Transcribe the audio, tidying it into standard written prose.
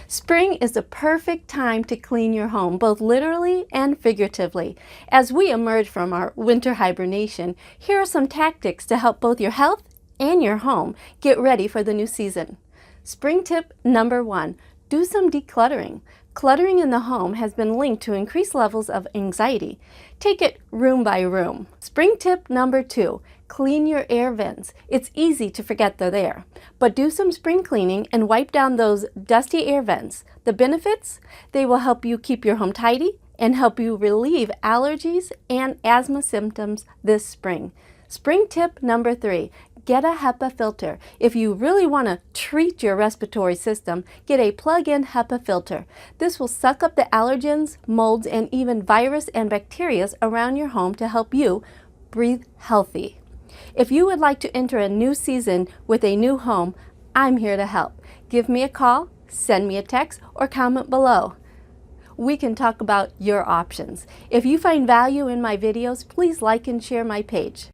Spring is the perfect time to clean your home, both literally and figuratively. As we emerge from our winter hibernation, here are some tactics to help both your health and your home get ready for the new season. Spring tip number 1, do some decluttering. Cluttering in the home has been linked to increased levels of anxiety. Take it room by room. Spring tip number 2, clean your air vents. It's easy to forget they're there, but do some spring cleaning and wipe down those dusty air vents. The benefits? They will help you keep your home tidy and help you relieve allergies and asthma symptoms this spring. Spring tip number 3, get a HEPA filter. If you really want to treat your respiratory system, get a plug-in HEPA filter. This will suck up the allergens, molds, and even virus and bacteria around your home to help you breathe healthy. If you would like to enter a new season with a new home, I'm here to help. Give me a call, send me a text, or comment below. We can talk about your options. If you find value in my videos, please like and share my page.